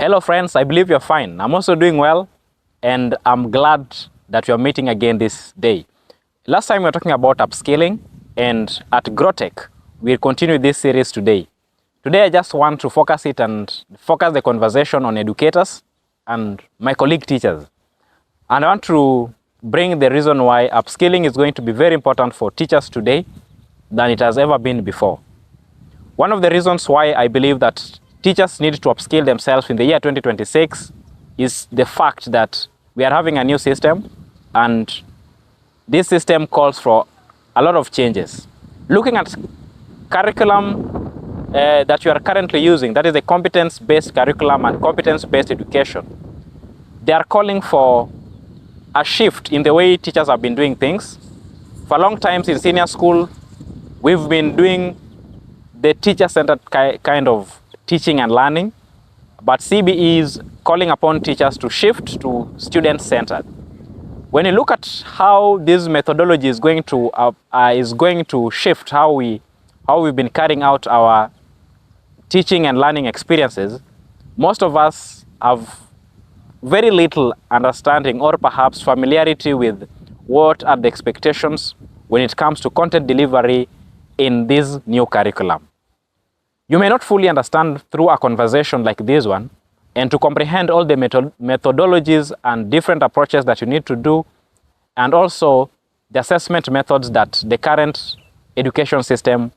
Hello friends, I believe you're fine. I'm also doing well, and I'm glad that we are meeting again this day. Last time we were talking about upskilling, and at GrowTech, we'll continue this series today. Today I just want to focus the conversation on educators and my colleague teachers. And I want to bring the reason why upskilling is going to be very important for teachers today than it has ever been before. One of the reasons why I believe that teachers need to upskill themselves in the year 2026 is the fact that we are having a new system, and this system calls for a lot of changes. Looking at curriculum that you are currently using, that is the competence-based curriculum and competence-based education, they are calling for a shift in the way teachers have been doing things. For a long time in senior school, we've been doing the teacher-centered kind of teaching and learning, but CBE is calling upon teachers to shift to student-centered. When you look at how this methodology is going to shift how we've been carrying out our teaching and learning experiences, most of us have very little understanding or perhaps familiarity with what are the expectations when it comes to content delivery in this new curriculum. You may not fully understand through a conversation like this one, and to comprehend all the methodologies and different approaches that you need to do, and also the assessment methods that the current education system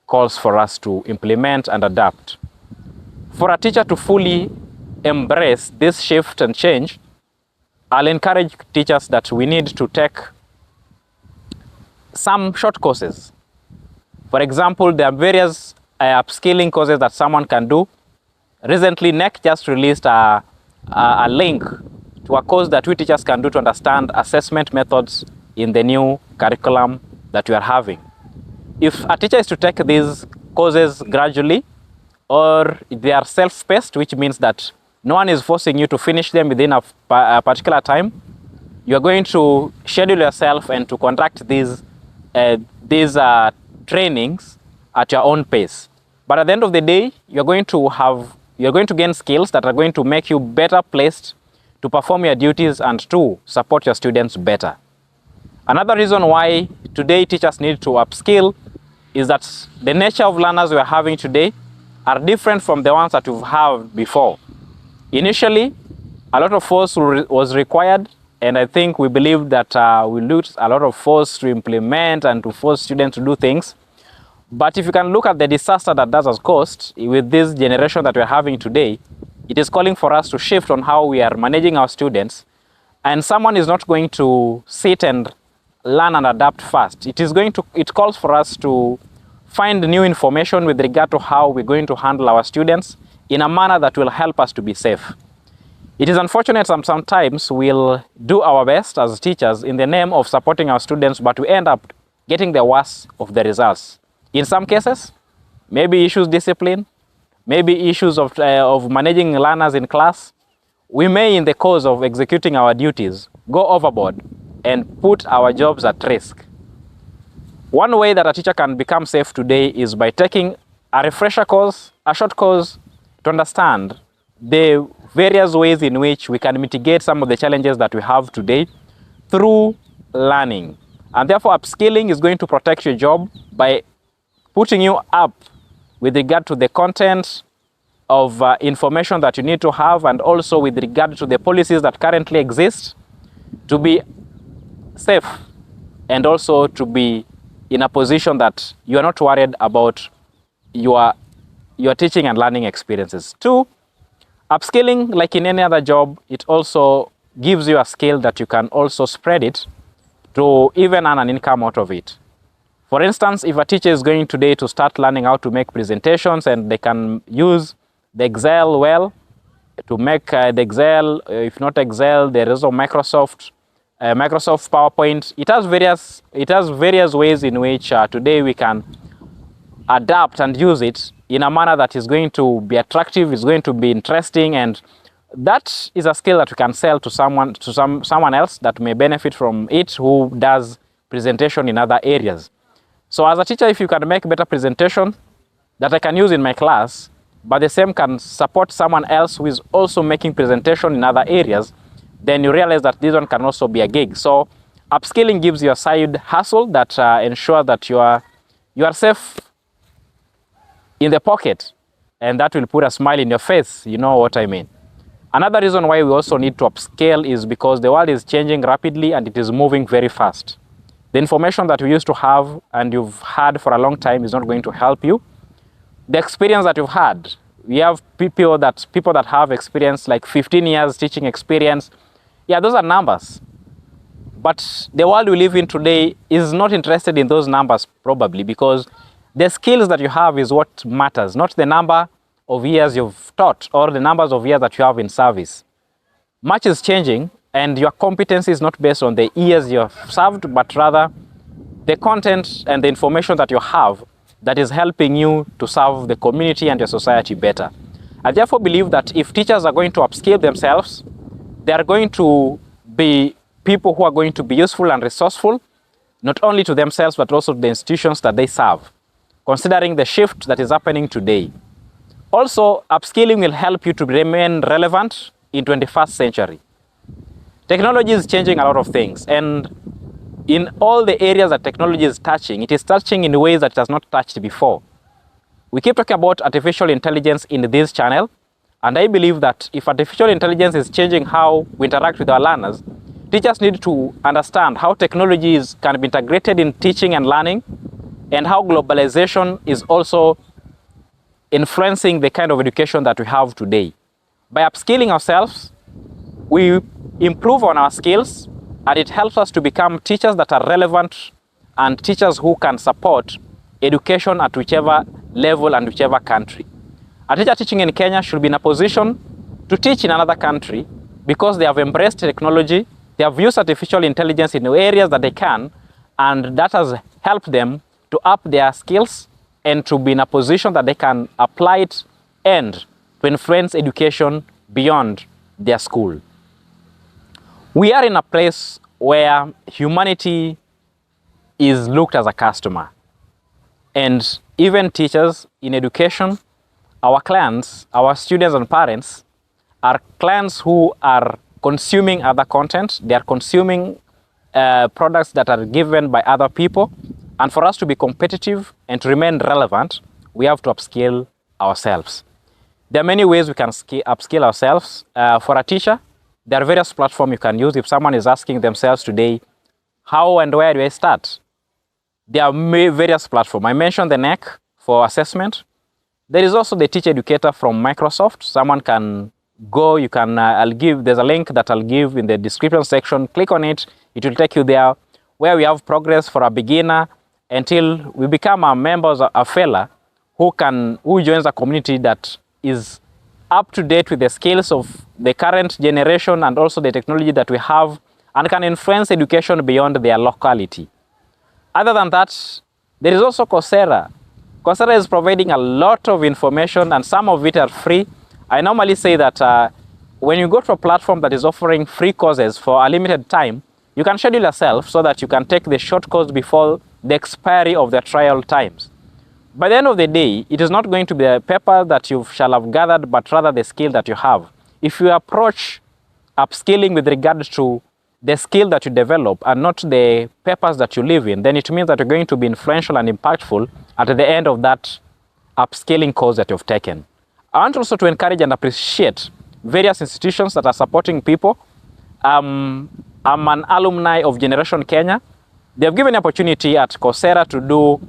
calls for us to implement and adapt. For a teacher to fully embrace this shift and change, I'll encourage teachers that we need to take some short courses. For example, there are various upskilling courses that someone can do. Recently, KNEC just released a link to a course that we teachers can do to understand assessment methods in the new curriculum that we are having. If a teacher is to take these courses gradually, or they are self-paced, which means that no one is forcing you to finish them within a particular time, you are going to schedule yourself and to conduct these trainings at your own pace. But at the end of the day, you're going to gain skills that are going to make you better placed to perform your duties and to support your students better. Another reason why today teachers need to upskill is that the nature of learners we are having today are different from the ones that we've had before. Initially, a lot of force was required, and I think we believe that we lose a lot of force to implement and to force students to do things. But if you can look at the disaster that has caused with this generation that we're having today, it is calling for us to shift on how we are managing our students. And someone is not going to sit and learn and adapt fast. It calls for us to find new information with regard to how we're going to handle our students in a manner that will help us to be safe. It is unfortunate sometimes we'll do our best as teachers in the name of supporting our students, but we end up getting the worst of the results. In some cases, maybe issues discipline, maybe issues of managing learners in class. We may, in the course of executing our duties, go overboard and put our jobs at risk. One way that a teacher can become safe today is by taking a refresher course, a short course, to understand the various ways in which we can mitigate some of the challenges that we have today through learning. And therefore, upskilling is going to protect your job by putting you up with regard to the content of information that you need to have, and also with regard to the policies that currently exist, to be safe and also to be in a position that you are not worried about your teaching and learning experiences. Two, upskilling, like in any other job, it also gives you a skill that you can also spread it to even earn an income out of it. For instance, if a teacher is going today to start learning how to make presentations, and they can use the Excel well to make the Excel, if not Excel, there is a Microsoft PowerPoint. It has various ways in which today we can adapt and use it in a manner that is going to be attractive, is going to be interesting, and that is a skill that we can sell to someone else that may benefit from it, who does presentation in other areas. So as a teacher, if you can make better presentation that I can use in my class, but the same can support someone else who is also making presentation in other areas, then you realize that this one can also be a gig. So upskilling gives you a side hustle that ensures that you are safe in the pocket, and that will put a smile in your face. You know what I mean. Another reason why we also need to upscale is because the world is changing rapidly and it is moving very fast. The information that we used to have and you've had for a long time is not going to help you. The experience that you've had, we have people that have experience like 15 years teaching experience. Yeah, those are numbers. But the world we live in today is not interested in those numbers probably, because the skills that you have is what matters, not the number of years you've taught or the numbers of years that you have in service. Much is changing, and your competency is not based on the years you have served, but rather the content and the information that you have that is helping you to serve the community and your society better. I therefore believe that if teachers are going to upskill themselves, they are going to be people who are going to be useful and resourceful, not only to themselves, but also to the institutions that they serve, considering the shift that is happening today. Also, upskilling will help you to remain relevant in 21st century. Technology is changing a lot of things, and in all the areas that technology is touching, it is touching in ways that it has not touched before. We keep talking about artificial intelligence in this channel, and I believe that if artificial intelligence is changing how we interact with our learners, teachers need to understand how technologies can be integrated in teaching and learning, and how globalization is also influencing the kind of education that we have today. By upskilling ourselves, we improve on our skills, and it helps us to become teachers that are relevant and teachers who can support education at whichever level and whichever country. A teacher teaching in Kenya should be in a position to teach in another country because they have embraced technology, they have used artificial intelligence in areas that they can, and that has helped them to up their skills and to be in a position that they can apply it and to influence education beyond their school. We are in a place where humanity is looked as a customer, and even teachers in education, our clients, our students and parents are clients who are consuming other content. They are consuming products that are given by other people. And for us to be competitive and to remain relevant, we have to upskill ourselves. There are many ways we can upskill ourselves. For a teacher, there are various platforms you can use. If someone is asking themselves today, how and where do I start? There are various platforms. I mentioned the KNEC for assessment. There is also the Teacher Educator from Microsoft. Someone can go, you can, there's a link that I'll give in the description section. Click on it, it will take you there, where we have progress for a beginner until we become a members, a fellow who joins a community that is up to date with the skills of the current generation and also the technology that we have, and can influence education beyond their locality. Other than that, there is also Coursera. Coursera is providing a lot of information, and some of it are free. I normally say that when you go to a platform that is offering free courses for a limited time, you can schedule yourself so that you can take the short course before the expiry of the trial times. By the end of the day, it is not going to be a paper that you shall have gathered, but rather the skill that you have. If you approach upskilling with regard to the skill that you develop and not the papers that you live in, then it means that you're going to be influential and impactful at the end of that upskilling course that you've taken. I want also to encourage and appreciate various institutions that are supporting people. I'm an alumni of Generation Kenya. They've given the opportunity at Coursera to do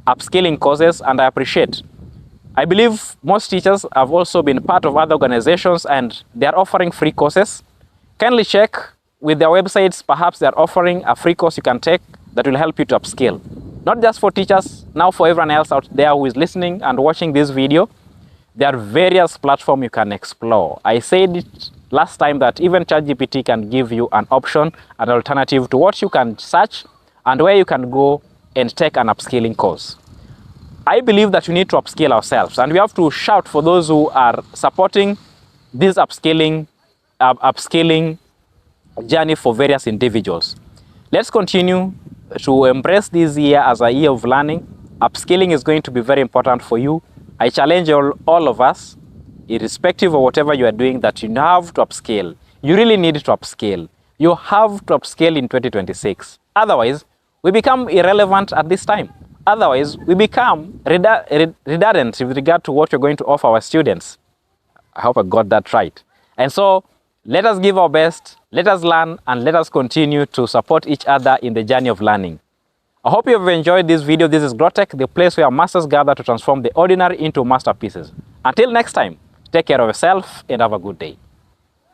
upskilling courses, and I appreciate. I believe most teachers have also been part of other organizations, and they are offering free courses. Kindly check with their websites. Perhaps they are offering a free course you can take that will help you to upskill. Not just for teachers, now for everyone else out there who is listening and watching this video. There are various platforms you can explore. I said it last time that even ChatGPT can give you an option, an alternative to what you can search and where you can go and take an upskilling course. I believe that we need to upskill ourselves, and we have to shout for those who are supporting this upskilling journey for various individuals. Let's continue to embrace this year as a year of learning. Upskilling is going to be very important for you. I challenge all of us, irrespective of whatever you are doing, that you have to upscale. You really need to upscale. You have to upscale in 2026. Otherwise, we become irrelevant at this time. Otherwise, we become redundant with regard to what you're going to offer our students. I hope I got that right. And so, let us give our best, let us learn, and let us continue to support each other in the journey of learning. I hope you have enjoyed this video. This is GrowTech, the place where masters gather to transform the ordinary into masterpieces. Until next time, take care of yourself and have a good day.